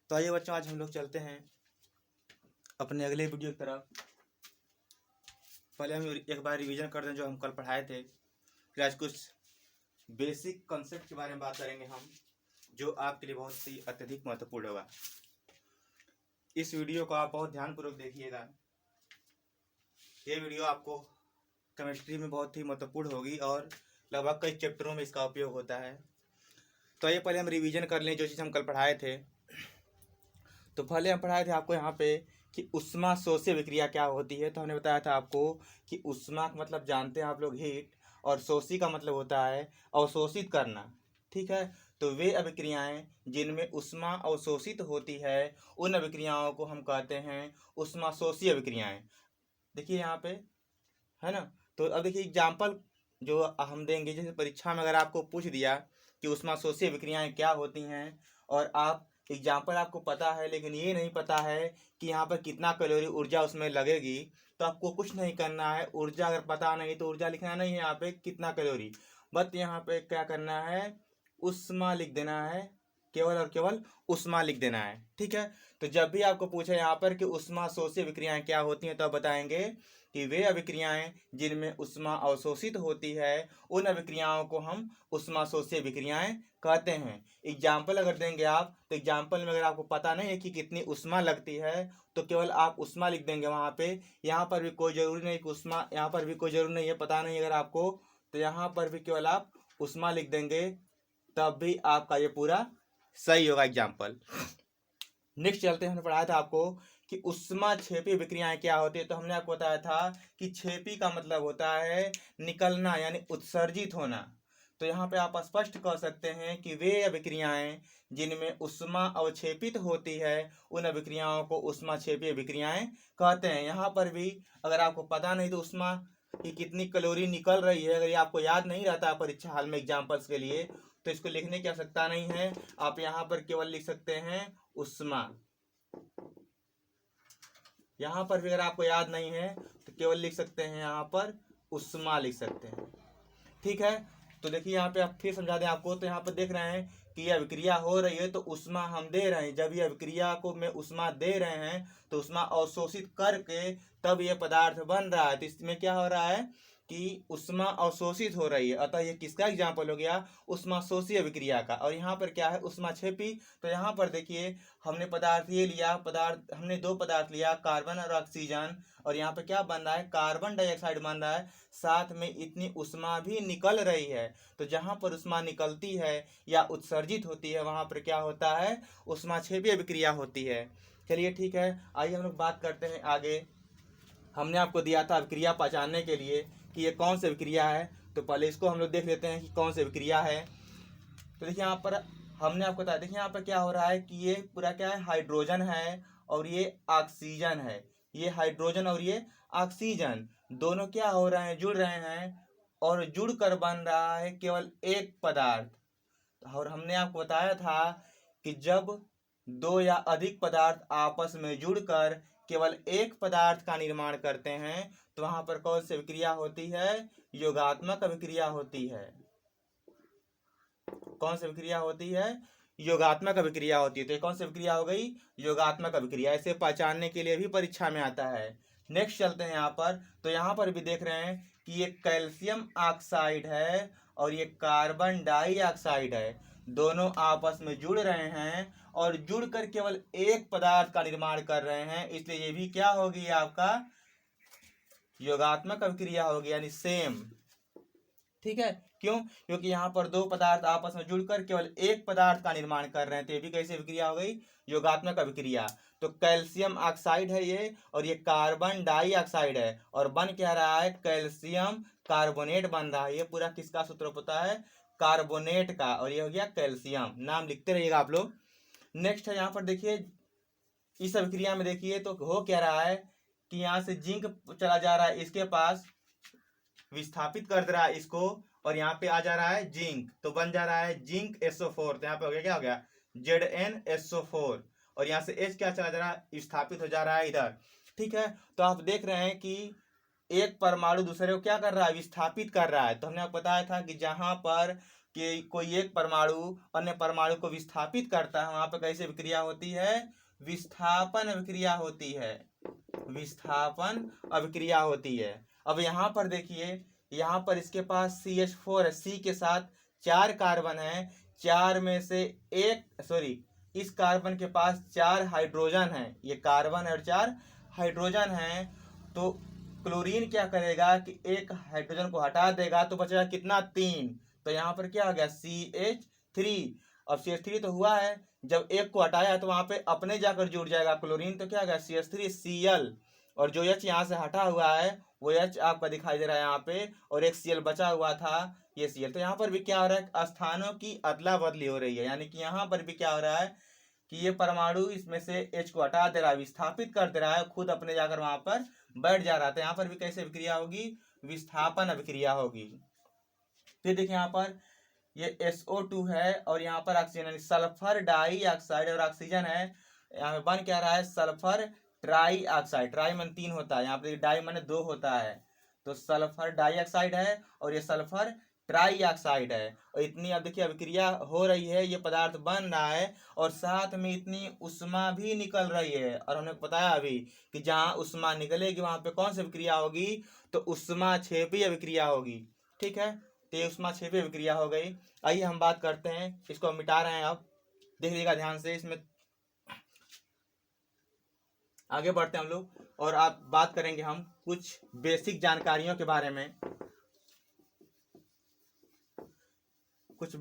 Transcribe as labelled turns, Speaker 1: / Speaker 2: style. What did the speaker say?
Speaker 1: तो आइए बच्चों, आज हम लोग चलते हैं अपने अगले वीडियो की तरफ। पहले हम एक बार रिवीजन कर दें जो हम कल पढ़ाए थे। फिर आज कुछ बेसिक कॉन्सेप्ट के बारे में बात करेंगे हम, जो आपके लिए बहुत ही अत्यधिक महत्वपूर्ण होगा। इस वीडियो को आप बहुत ध्यानपूर्वक देखिएगा। ये वीडियो आपको केमिस्ट्री में बहुत ही महत्वपूर्ण होगी और लगभग कई चैप्टरों में इसका उपयोग होता है। तो आइए पहले हम रिवीजन कर लें जो चीज़ हम कल पढ़ाए थे। तो पहले हम पढ़ाए थे आपको यहाँ पे कि उष्मा शोषी अभिक्रिया क्या होती है। तो हमने बताया था आपको कि उष्मा का मतलब जानते हैं आप लोग हीट, और शोषी का मतलब होता है अवशोषित करना। ठीक है, तो वे अभिक्रियाएं जिनमें उष्मा अवशोषित होती है उन अभिक्रियाओं को हम कहते हैं उष्मा शोषी अभिक्रियाएं। देखिए यहाँ पे है ना। तो अब देखिए एग्जाम्पल जो हम देंगे, जैसे परीक्षा में अगर आपको पूछ दिया कि उष्मा शोषी अभिक्रियाएं क्या होती हैं और आप एग्जाम्पल आपको पता है लेकिन ये नहीं पता है कि यहाँ पर कितना कैलोरी ऊर्जा उसमें लगेगी, तो आपको कुछ नहीं करना है। ऊर्जा अगर पता नहीं तो ऊर्जा लिखना नहीं है यहाँ पे कितना कैलोरी, बस यहाँ पे क्या करना है, उष्मा लिख देना है, केवल और केवल उष्मा लिख देना है। ठीक है, तो जब भी आपको पूछे यहाँ पर कि उष्मा शोषी अभिक्रियाएं क्या होती हैं तो आप बताएंगे कि वे अभिक्रियाएं जिनमें उष्मा अवशोषित होती है उन अभिक्रियाओं को हम उष्मा शोषी अभिक्रियाएं कहते हैं। एग्जाम्पल अगर देंगे आप, तो एग्जाम्पल में अगर आपको पता नहीं है कि कितनी उष्मा लगती है तो केवल आप उष्मा लिख देंगे वहाँ पे। यहाँ पर भी कोई जरूरी नहीं कि उष्मा, यहाँ पर भी कोई जरूरी नहीं है, पता नहीं अगर आपको, तो यहाँ पर भी केवल आप उष्मा लिख देंगे, तब भी आपका ये पूरा सही होगा एग्जाम्पल। नेक्स्ट चलते हैं, हमने पढ़ाया था आपको कि उष्मा क्षेपी अभिक्रियाएं क्या होती है। तो हमने आपको बताया था कि क्षेपी का मतलब होता है निकलना यानी उत्सर्जित होना। तो यहाँ पे आप स्पष्ट कह सकते हैं कि वे अभिक्रियाएं जिनमें उष्मा अवक्षेपित होती है उन अभिक्रियाओं को उष्मा क्षेपी अभिक्रियाएं कहते हैं। यहाँ पर भी अगर आपको पता नहीं तो उष्मा की कितनी कैलोरी निकल रही है, अगर ये आपको याद नहीं रहता परीक्षा हाल में एग्जाम्पल्स के लिए, तो इसको लिखने की आवश्यकता नहीं है। आप यहाँ पर केवल लिख सकते हैं उष्मा। यहाँ पर भी अगर आपको याद नहीं है तो केवल लिख सकते हैं यहाँ पर उष्मा लिख सकते हैं। ठीक है, तो देखिए यहाँ पे आप फिर समझा दें आपको। तो यहाँ पर देख रहे हैं कि यह अभिक्रिया हो रही है तो उष्मा हम दे रहे हैं। जब ये अभिक्रिया को में उष्मा दे रहे हैं तो उष्मा अवशोषित करके तब ये पदार्थ बन रहा है। तो इसमें क्या हो रहा है कि उष्मा अवशोषित हो रही है, अतः ये किसका एग्जाम्पल हो गया, उष्मा शोषी अभिक्रिया का। और यहाँ पर क्या है, उष्मा क्षेपी। तो यहाँ पर देखिए हमने पदार्थ ये लिया, पदार्थ हमने दो पदार्थ लिया, कार्बन और ऑक्सीजन, और यहाँ पे क्या बन रहा है, कार्बन डाइऑक्साइड बन रहा है, साथ में इतनी उष्मा भी निकल रही है। तो जहाँ पर उष्मा निकलती है या उत्सर्जित होती है वहाँ पर क्या होता है, उष्मा क्षेपी अभिक्रिया होती है। चलिए ठीक है, आइए हम लोग बात करते हैं आगे। हमने आपको दिया था अभिक्रिया पहचानने के लिए कि ये कौन सी अभिक्रिया है। तो पहले इसको हम लोग देख लेते हैं कि कौन सी अभिक्रिया है। तो देखिए यहाँ पर हमने आपको बताया, देखिए यहाँ पर क्या हो रहा है कि ये पूरा क्या है, हाइड्रोजन है और ये ऑक्सीजन है। ये हाइड्रोजन और ये ऑक्सीजन दोनों क्या हो रहे हैं, जुड़ रहे हैं, और जुड़कर बन रहा है केवल एक पदार्थ। और हमने आपको बताया था कि जब दो या अधिक पदार्थ आपस में जुड़कर केवल एक पदार्थ का निर्माण करते हैं तो वहां पर कौन सी अभिक्रिया होती है, योगात्मक अभिक्रिया होती है। कौन सी अभिक्रिया होती है, योगात्मक अभिक्रिया होती है। तो कौन सी अभिक्रिया हो गई, योगात्मक अभिक्रिया। इसे पहचानने के लिए भी परीक्षा में आता है। नेक्स्ट चलते हैं यहाँ पर। तो यहाँ पर भी देख रहे हैं कि ये कैल्शियम ऑक्साइड है और ये कार्बन डाइऑक्साइड है, दोनों आपस में जुड़ रहे हैं और जुड़कर केवल एक पदार्थ का निर्माण कर रहे हैं, इसलिए ये भी क्या होगी आपका, योगात्मक अभिक्रिया होगी, यानी सेम। ठीक है, क्यों, क्योंकि यहाँ पर दो पदार्थ आपस में जुड़कर केवल एक पदार्थ का निर्माण कर रहे हैं, तो ये भी कैसी अभिक्रिया हो गई, योगात्मक अभिक्रिया। तो कैल्शियम ऑक्साइड है ये, और ये कार्बन डाइऑक्साइड है, और बन क्या रहा है, कैल्शियम कार्बोनेट बन रहा है। ये पूरा किसका सूत्र होता है, कार्बोनेट का, और ये हो गया कैल्शियम। नाम लिखते रहिएगा आप लोग। नेक्स्ट है यहाँ पर देखिए, इस अभिक्रिया में देखिए तो हो क्या रहा है कि यहाँ से जिंक चला जा रहा है इसके पास, विस्थापित कर दे रहा है इसको, और यहाँ पे आ जा रहा है जिंक, तो बन जा रहा है जिंक SO4। तो यहाँ पे हो गया, क्या हो गया, ZnSO4, और यहाँ से H क्या चला जा रहा है, विस्थापित हो जा रहा है इधर। ठीक है, तो आप देख रहे हैं कि एक परमाणु दूसरे को क्या कर रहा है, विस्थापित कर रहा है। तो हमने आपको बताया था कि जहां पर कि कोई एक परमाणु अन्य परमाणु को विस्थापित करता है, वहां पर कैसे विक्रिया होती है? विस्थापन अभिक्रिया होती है, विस्थापन अभिक्रिया होती है। अब यहाँ पर देखिए, यहाँ पर इसके पास CH4 है, C के साथ 4 कार्बन है, 4 में से इस कार्बन के पास 4 हाइड्रोजन है, ये कार्बन और 4 हाइड्रोजन है। तो क्लोरीन क्या करेगा कि एक हाइड्रोजन को हटा देगा, तो बचेगा कितना? 3। तो यहाँ पर क्या हो गया? CH3। अब CH3 तो हुआ है, जब एक को हटाया तो वहां पे अपने जाकर जुड़ जाएगा क्लोरीन, तो क्या हो गया? CH3Cl। और जो H यहाँ से हटा हुआ है वो H आपका दिखाई दे रहा है यहाँ पे, और एक Cl बचा हुआ था, ये Cl। तो यहाँ पर भी क्या हो रहा है? स्थानों की अदला बदली हो रही है, यानी कि यहाँ पर भी क्या हो रहा है कि ये परमाणु इसमें से H को हटा दे रहा है, विस्थापित कर दे रहा है, खुद अपने जाकर वहां पर बैठ जा रहा था। यहाँ पर भी कैसे विक्रिया होगी? विस्थापन अभिक्रिया होगी। फिर देखिए यहाँ पर ये SO2 है और यहाँ पर ऑक्सीजन है, सल्फर डाइऑक्साइड और ऑक्सीजन है। यहाँ पे बन क्या रहा है? Sulphur try oxide. ट्राई मन 3 होता है, यहाँ पे डाई मन 2 होता है, तो सल्फर डाइऑक्साइड है और ये सल्फर ट्राई ऑक्साइड है। और इतनी अब देखिए अभिक्रिया हो रही है, ये पदार्थ बन रहा है और साथ में इतनी उष्मा भी निकल रही है। और हमने बताया अभी कि जहाँ उष्मा निकलेगी वहां पे कौन सी अभिक्रिया होगी? तो उष्मा क्षेपी अभिक्रिया होगी। ठीक है, तो ये उष्मा क्षेपी अभिक्रिया हो गई। आइए हम बात करते हैं, इसको हम मिटा रहे हैं, अब देखिएगा ध्यान से, इसमें आगे बढ़ते हैं हम लोग और आप बात करेंगे हम कुछ बेसिक जानकारियों के बारे में।